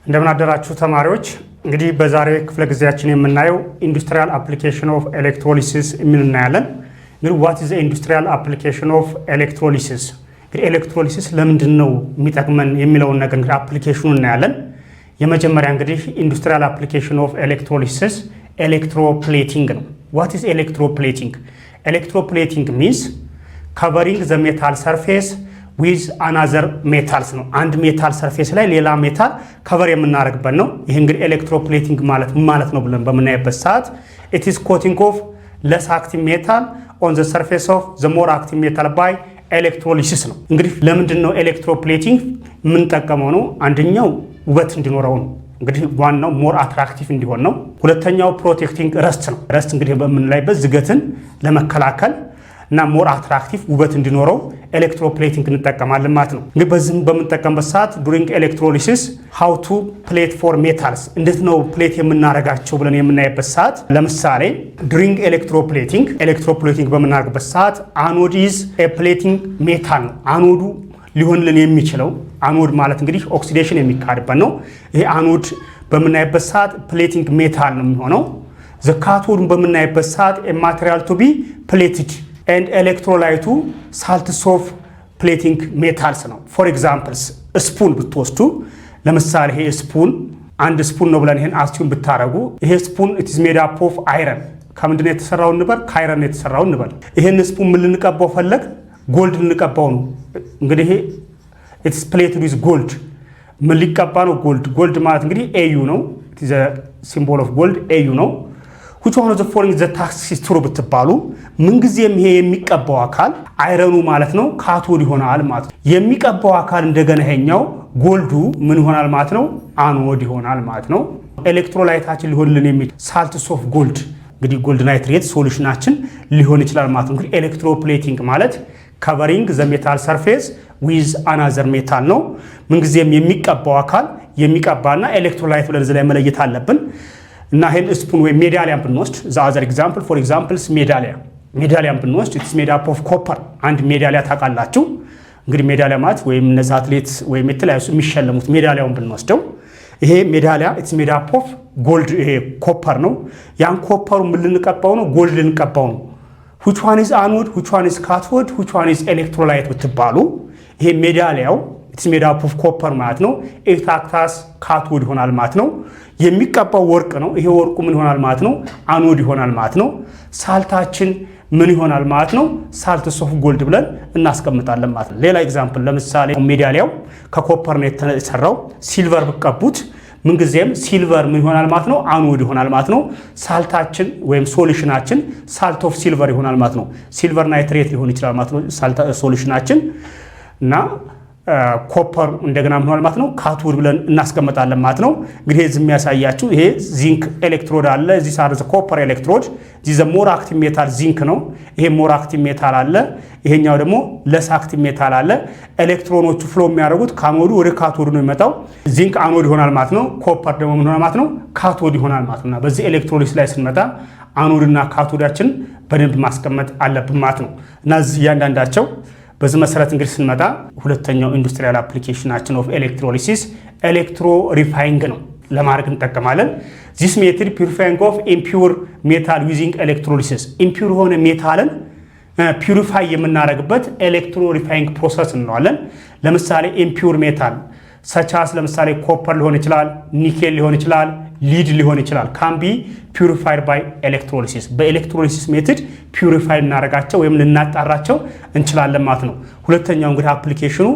እንደምን አደራችሁ ተማሪዎች። እንግዲህ በዛሬ ክፍለ ጊዜያችን የምናየው ኢንዱስትሪያል አፕሊኬሽን ኦፍ ኤሌክትሮሊሲስ እናያለን። እንግዲህ what is the industrial application of electrolysis? እንግዲህ ኤሌክትሮሊሲስ ለምንድነው የሚጠቅመን የሚለውን ነገር እንግዲህ አፕሊኬሽኑን እናያለን። የመጀመሪያ እንግዲህ ኢንዱስትሪያል አፕሊኬሽን ኦፍ ኤሌክትሮሊሲስ ኤሌክትሮፕሌቲንግ ነው። what is electroplating? Electroplating means covering the metal surface with another metals ነው። አንድ ሜታል ሰርፌስ ላይ ሌላ ሜታል ከቨር የምናደርግበት ነው። ይሄ እንግዲህ ኤሌክትሮፕሌቲንግ ማለት ነው ብለን በምናይበት ሰዓት it is coating of less active metal on the surface of the more active metal by electrolysis ነው። እንግዲህ ለምንድን ነው ኤሌክትሮፕሌቲንግ የምንጠቀመው ነው? አንደኛው ውበት እንዲኖረው ነው። እንግዲህ ዋናው ሞር አትራክቲቭ እንዲሆን ነው። ሁለተኛው ፕሮቴክቲንግ ረስት ነው። ረስት እንግዲህ በምንላይበት ዝገትን ለመከላከል እና ሞር አትራክቲቭ ውበት እንዲኖረው ኤሌክትሮፕሌቲንግ እንጠቀማለን ማለት ነው። እንግዲህ በዚህም በምንጠቀምበት ሰዓት ዱሪንግ ኤሌክትሮሊሲስ ሃው ቱ ፕሌት ፎር ሜታልስ እንዴት ነው ፕሌት የምናደርጋቸው ብለን የምናይበት ሰዓት ለምሳሌ ዱሪንግ ኤሌክትሮፕሌቲንግ በምናደርግበት ሰዓት አኖድ ኢዝ ኤ ፕሌቲንግ ሜታል ነው። አኖዱ ሊሆንልን የሚችለው አኖድ ማለት እንግዲህ ኦክሲዴሽን የሚካሄድበት ነው። ይሄ አኖድ በምናይበት ሰዓት ፕሌቲንግ ሜታል ነው የሚሆነው። ዘ ካቶዱን በምናይበት ሰዓት ኤ ማቴሪያል ቱ ቢ ፕሌትድ and ኤሌክትሮላይቱ salts of plating metals ነው። ፎር ኤግዛምፕልስ ስፑን ብትወስዱ ለምሳሌ ይሄ ስፑን አንድ ስፑን ነው ብለን ይሄን አስቲውን ብታረጉ ይሄ ስፑን it is made up of iron ከምንድነው የተሰራው እንበል? ከአይረን ነው የተሰራው እንበል። ይሄን ስፑን ምን ልንቀባው ፈለግ? ጎልድ ልንቀባው ነው። እንግዲህ ይሄ it is plated with gold ምን ሊቀባ ነው? ጎልድ ማለት እንግዲህ AU ነው። it is a symbol of gold AU ነው። which one of the following the task is true ብትባሉ ምን ጊዜም ይሄ የሚቀባው አካል አይረኑ ማለት ነው ካቶድ ይሆናል ማለት ነው። የሚቀባው አካል እንደገና ይሄኛው ጎልዱ ምን ይሆናል ማለት ነው? አኖድ ይሆናል ማለት ነው። ኤሌክትሮላይታችን ሊሆንልን የሚችል salts of gold እንግዲህ ጎልድ ናይትሬት ሶሉሽናችን ሊሆን ይችላል ማለት ነው። እንግዲህ ኤሌክትሮፕሌቲንግ ማለት covering the metal surface with another metal ነው። ምን ጊዜም የሚቀባው አካል የሚቀባና ኤሌክትሮላይት ብለን እዚህ ላይ መለየት አለብን። እና ይሄን ስፑን ወይ ሜዳሊያን ብንወስድ the other example for examples ሜዳሊያን ብንወስድ it's made up of copper አንድ ሜዳሊያ ታውቃላችሁ። እንግዲህ ሜዳሊያ ማለት ወይም እነዛ አትሌት ወይም የተለያዩ የሚሸለሙት ሜዳሊያውን ብንወስደው ይሄ ሜዳሊያ it's made up of gold ይሄ ኮፐር ነው። ያን ኮፐሩ ምን ልንቀባው ነው? ጎልድ ልንቀባው ነው። which one is anode which one is cathode which one is electrolyte ብትባሉ ይሄ ሜዳሊያው it's made up of copper ማለት ነው። it acts as cathode ይሆናል ማለት ነው። የሚቀባው ወርቅ ነው። ይሄ ወርቁ ምን ይሆናል ማለት ነው? አኖድ ይሆናል ማለት ነው። ሳልታችን ምን ይሆናል ማለት ነው? salts of gold ብለን እናስቀምጣለን ማለት ነው። ሌላ ኤግዛምፕል ለምሳሌ ሜዳሊያው ከኮፐር ነው የተሰራው። ሲልቨር ብቀቡት ምን ጊዜም ሲልቨር ምን ይሆናል ማለት ነው? አኖድ ይሆናል ማለት ነው። ሳልታችን ወይም ሶሉሽናችን ሳልት ኦፍ ሲልቨር ይሆናል ማለት ነው። ሲልቨር ናይትሬት ሊሆን ይችላል ማለት ነው ሶሉሽናችን እና ኮፐር እንደገና ምን ሆነ ማለት ነው? ካቶድ ብለን እናስቀምጣለን ማለት ነው። እንግዲህ እዚህ የሚያሳያችሁ ይሄ ዚንክ ኤሌክትሮድ አለ። እዚህ ሳርዘ ኮፐር ኤሌክትሮድ እዚህ ዘ ሞር አክቲቭ ሜታል ዚንክ ነው። ይሄ ሞር አክቲቭ ሜታል አለ። ይሄኛው ደግሞ ለስ አክቲቭ ሜታል አለ። ኤሌክትሮኖቹ ፍሎ የሚያደርጉት ከአኖዱ ወደ ካቶድ ነው የሚመጣው። ዚንክ አኖድ ይሆናል ማለት ነው። ኮፐር ደግሞ ምን ሆነ ማለት ነው? ካቶድ ይሆናል ማለት ነው። በዚህ ኤሌክትሮሊስ ላይ ስንመጣ አኖድና ካቶዳችን በደንብ ማስቀመጥ አለብን ማለት ነው። እና እዚህ እያንዳንዳቸው በዚህ መሰረት እንግዲህ ስንመጣ ሁለተኛው ኢንዱስትሪያል አፕሊኬሽናችን ኦፍ ኤሌክትሮሊሲስ ኤሌክትሮ ሪፋይንግ ነው ለማድረግ እንጠቀማለን። this method purifying of impure metal using electrolysis ኢምፒውር የሆነ ሜታልን ፒዩሪፋይ የምናደርግበት ኤሌክትሮ ሪፋይንግ ፕሮሰስ እንለዋለን። ለምሳሌ ኢምፒውር ሜታል ሰቻስ ለምሳሌ ኮፐር ሊሆን ይችላል፣ ኒኬል ሊሆን ይችላል፣ ሊድ ሊሆን ይችላል can be purified by electrolysis በኤሌክትሮሊሲስ ሜተድ ፒዩሪፋይ እናደርጋቸው ወይም ልናጣራቸው እንችላለን ማለት ነው። ሁለተኛው እንግዲህ አፕሊኬሽኑ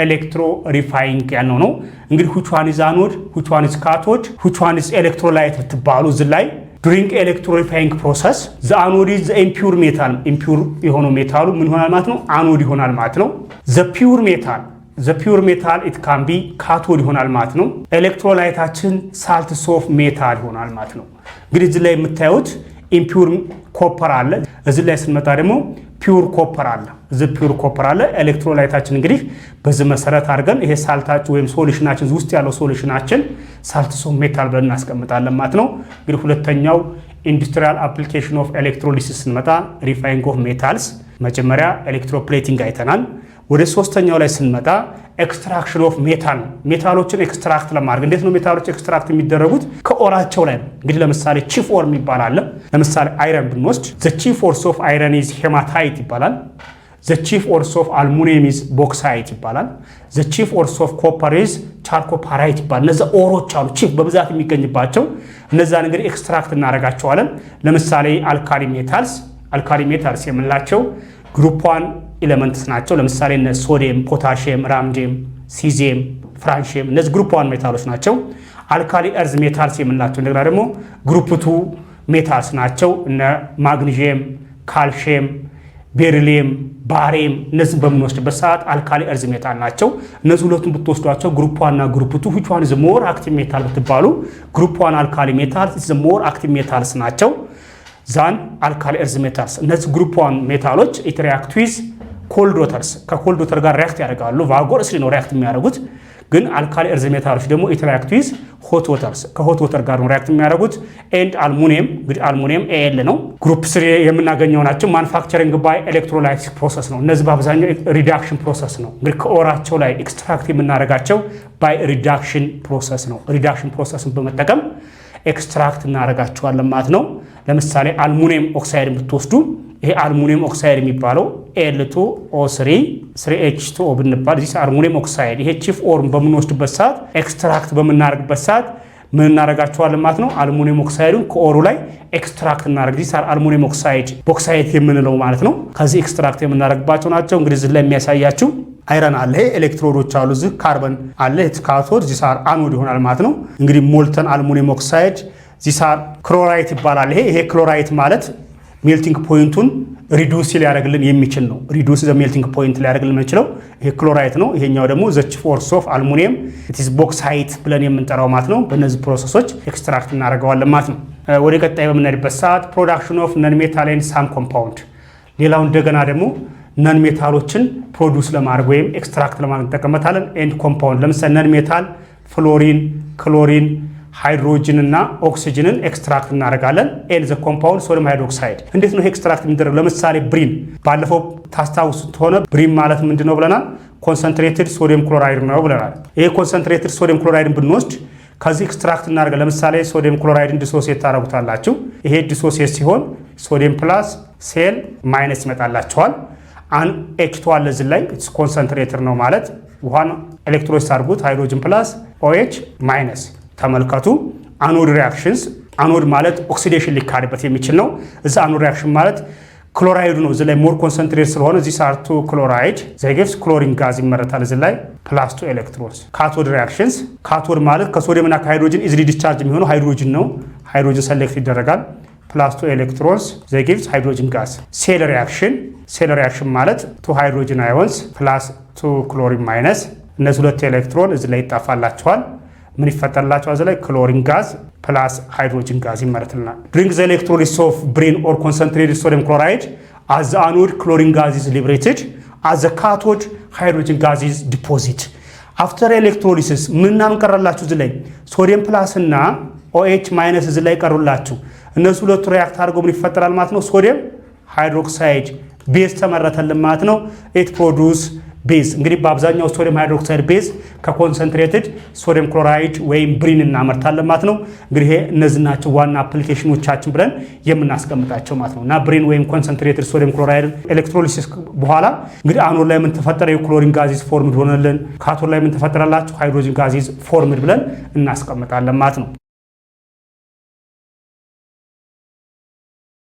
ኤሌክትሮ ሪፋይንግ ያለው ነው። እንግዲህ which one is anode which one is cathode which one is electrolyte ብትባሉ እዚህ ላይ during electrorifying process the anode is the impure metal impure የሆነው ሜታሉ ምን ይሆናል ማለት ነው? አኖድ ይሆናል ማለት ነው። the pure metal it can be cathode ይሆናል ማለት ነው። ኤሌክትሮላይታችን salts of metal ይሆናል ማለት ነው። እንግዲህ እዚህ ላይ የምታዩት ኢምፒውር ኮፐር አለ። እዚህ ላይ ስንመጣ ደግሞ ፒውር ኮፐር አለ። እዚህ ፒውር ኮፐር አለ። ኤሌክትሮላይታችን እንግዲህ በዚህ መሰረት አድርገን ይሄ ሳልታችን ወይም ሶሉሽናችን ውስጥ ያለው ሶሉሽናችን salts of metal ብለን እናስቀምጣለን ማለት ነው። እንግዲህ ሁለተኛው ኢንዱስትሪያል አፕሊኬሽን ኦፍ ኤሌክትሮሊሲስ ስንመጣ ሪፋይንግ ኦፍ ሜታልስ መጀመሪያ ኤሌክትሮፕሌቲንግ አይተናል። ወደ ሶስተኛው ላይ ስንመጣ ኤክስትራክሽን ኦፍ ሜታል ነው። ሜታሎችን ኤክስትራክት ለማድረግ እንዴት ነው ሜታሎች ኤክስትራክት የሚደረጉት? ከኦራቸው ላይ ነው። እንግዲህ ለምሳሌ ቺፍ ኦር የሚባል አለ። ለምሳሌ አይረን ብንወስድ ዘ ቺፍ ኦርስ ኦፍ አይረን ኢዝ ሄማታይት ይባላል። ዘ ቺፍ ኦርስ ኦፍ አልሙኒየም ኢዝ ቦክሳይት ይባላል። ዘ ቺፍ ኦርስ ኦፍ ኮፐር ኢዝ ቻርኮፓራይት ይባላል። እነዚያ ኦሮች አሉ ቺፍ በብዛት የሚገኝባቸው። እነዛን እንግዲህ ኤክስትራክት እናደርጋቸዋለን። ለምሳሌ አልካሊ ሜታልስ የምንላቸው ግሩፕ 1 ኤሌመንትስ ናቸው። ለምሳሌ እነ ሶዲየም፣ ፖታሺየም፣ ራምዲየም፣ ሲዚየም፣ ፍራንሺየም እነዚህ ግሩፕ 1 ሜታሎች ናቸው። አልካሊ እርዝ ሜታልስ የምንላቸው እንደገና ደግሞ ግሩፕ 2 ሜታልስ ናቸው። እነ ማግኒዥየም፣ ካልሺየም፣ ቤሪሊየም፣ ባሪየም እነዚህን በምንወስድበት ሰዓት አልካሊ እርዝ ሜታል ናቸው። እነዚህ ሁለቱን ብትወስዷቸው ግሩፕ 1 እና ግሩፕ 2 which one is the more active metal ብትባሉ ግሩፕ 1 አልካሊ ሜታልስ is the more active metals ናቸው ዛን አልካሊ እርዝ ሜታልስ። እነዚህ ግሩፕ 1 ሜታሎች it react with ኮልድ ወተርስ ከኮልድ ወተር ጋር ሪያክት ያደርጋሉ። ቫጎረስሊ ነው ሪያክት የሚያደርጉት። ግን አልካሊ እርዝ ሜታሎች ደግሞ it react with ሆት ወተርስ ከሆት ወተር ጋር ነው ሪያክት የሚያደርጉት። ኤንድ አልሙኒየም እንግዲህ አልሙኒየም ኤል ነው ግሩፕ 3 የምናገኘው ናቸው። ማኑፋክቸሪንግ ባይ ኤሌክትሮላይሲስ ፕሮሰስ ነው። እነዚህ በአብዛኛው ሪዳክሽን ፕሮሰስ ነው። እንግዲህ ከኦራቸው ላይ ኤክስትራክት የምናደርጋቸው ባይ ሪዳክሽን ፕሮሰስ ነው። ሪዳክሽን ፕሮሰስን በመጠቀም ኤክስትራክት እናደርጋቸዋለን ማለት ነው። ለምሳሌ አልሙኒየም ኦክሳይድ ብትወስዱ ይሄ አልሙኒየም ኦክሳይድ የሚባለው Al2O3 3H2O ብንባል እዚህ አልሙኒየም ኦክሳይድ ይሄ ቺፍ ኦርን በምንወስድበት ሰዓት ኤክስትራክት በምናደርግበት ሰዓት ምን እናደርጋቸዋለን ማለት ነው። አልሙኒየም ኦክሳይዱን ከኦሩ ላይ ኤክስትራክት እናደርግ እዚህ አልሙኒየም ኦክሳይድ ቦክሳይት የምንለው ማለት ነው። ከዚህ ኤክስትራክት የምናደርግባቸው ናቸው። እንግዲህ እዚህ ላይ የሚያሳያችሁ አይረን አለ፣ ኤሌክትሮዶች አሉ፣ እዚህ ካርበን አለ፣ ካቶድ እዚህ አኖድ ይሆናል ማለት ነው። እንግዲህ ሞልተን አልሙኒየም ኦክሳይድ እዚህ ክሎራይት ይባላል። ይሄ ክሎራይት ማለት ሜልቲንግ ፖይንቱን ሪዱስ ሊያደርግልን የሚችል ነው። ሪዱስ ዘ ሜልቲንግ ፖይንት ሊያደርግልን የሚችለው ይሄ ክሎራይት ነው። ይሄኛው ደግሞ ዘ ቺፍ ኦርስ ኦፍ አልሙኒየም ኢት ኢዝ ቦክሳይት ብለን የምንጠራው ማለት ነው። በእነዚህ ፕሮሰሶች ኤክስትራክት እናደርገዋለን ማለት ነው። ወደ ቀጣይ በምንሄድበት ሰዓት ፕሮዳክሽን ኦፍ ነን ሜታል ኤንድ ሳም ኮምፓውንድ፣ ሌላው እንደገና ደግሞ ነን ሜታሎችን ፕሮዲውስ ለማድረግ ወይም ኤክስትራክት ለማድረግ እንጠቀምበታለን። ኤንድ ኮምፓውንድ ለምሳሌ ነን ሜታል ፍሎሪን፣ ክሎሪን፣ ሃይድሮጅን እና ኦክሲጅንን ኤክስትራክት እናደርጋለን። ኤንድ ዘ ኮምፓውንድ ሶዲየም ሃይድሮክሳይድ። እንዴት ነው ኤክስትራክት የሚደረግ? ለምሳሌ ብሪን ባለፈው ታስታውሱት ሆነ ብሪን ማለት ምንድነው ብለናል? ኮንሰንትሬትድ ሶዲየም ክሎራይድ ነው ብለናል። ይሄ ኮንሰንትሬትድ ሶዲየም ክሎራይድን ብንወስድ ከዚህ ኤክስትራክት እናደርጋለን። ለምሳሌ ሶዲየም ክሎራይድን ዲሶሲየት ታደርጉታላችሁ። ይሄ ዲሶሲየት ሲሆን ሶዲየም ፕላስ ሴል ማይነስ ይመጣላችኋል። አን ኤች2 አለ እዚህ ላይ ኮንሰንትሬትድ ነው ማለት ውሃን ኤሌክትሮሊሲስ አድርጉት ሃይድሮጅን ፕላስ ኦኤች ማይነስ። ተመልከቱ አኖድ ሪአክሽንስ። አኖድ ማለት ኦክሲዴሽን ሊካሄድበት የሚችል ነው። እዚ አኖድ ሪአክሽን ማለት ክሎራይዱ ነው። እዚ ላይ ሞር ኮንሰንትሬት ስለሆነ እዚ ሳርቱ ክሎራይድ ዘይጌፍስ ክሎሪን ጋዝ ይመረታል። እዚ ላይ ፕላስ 2 ኤሌክትሮንስ። ካቶድ ሪአክሽንስ። ካቶድ ማለት ከሶዲየም እና ከሃይድሮጅን ኢዝሊ ዲስቻርጅ የሚሆነው ሃይድሮጅን ነው። ሃይድሮጅን ሰሌክት ይደረጋል። ፕላስ 2 ኤሌክትሮንስ ዘይጌፍስ ሃይድሮጅን ጋዝ። ሴል ሪአክሽን። ሴል ሪአክሽን ማለት 2 ሃይድሮጅን አዮንስ ፕላስ 2 ክሎሪን ማይነስ። እነዚህ ሁለት ኤሌክትሮን እዚ ላይ ይጣፋላቸዋል። ምን ይፈጠርላቸዋል? እዚ ላይ ክሎሪን ጋዝ ፕላስ ሃይድሮጅን ጋዝ ይመረትልናል። ዱሪንግ ዘ ኤሌክትሮሊሲስ ኦፍ ብሪን ኦር ኮንሰንትሬትድ ሶዲየም ክሎራይድ አዝ ዘ አኖድ ክሎሪን ጋዝ ኢዝ ሊብሬትድ አዝ ዘ ካቶድ ሃይድሮጅን ጋዝ ኢዝ ዲፖዚት። አፍተር ኤሌክትሮሊሲስ ምንና ምን ቀረላችሁ? እዚ ላይ ሶዲየም ፕላስ እና ኦኤች ማይነስ እዚ ላይ ቀሩላችሁ። እነሱ ሁለቱ ሪያክት አድርገው ምን ይፈጠራል ማለት ነው? ሶዲየም ሃይድሮክሳይድ ቤዝ ተመረተልን ማለት ነው። ኢት ፕሮዱስ ቤዝ። እንግዲህ በአብዛኛው ሶዲየም ሃይድሮክሳይድ ቤዝ ከኮንሰንትሬትድ ሶዲየም ክሎራይድ ወይም ብሪን እናመርታለን ማለት ነው። እንግዲህ እነዚህ ናቸው ዋና አፕሊኬሽኖቻችን ብለን የምናስቀምጣቸው ማለት ነው። እና ብሪን ወይም ኮንሰንትሬትድ ሶዲየም ክሎራይድ ኤሌክትሮሊሲስ በኋላ እንግዲህ አኖድ ላይ ምን ተፈጠረ? የክሎሪን ጋዚዝ ፎርምድ ሆነልን። ካቶድ ላይ ምን ተፈጠረላችሁ? ሃይድሮጅን ጋዚዝ ፎርምድ ብለን እናስቀምጣለን ማለት ነው።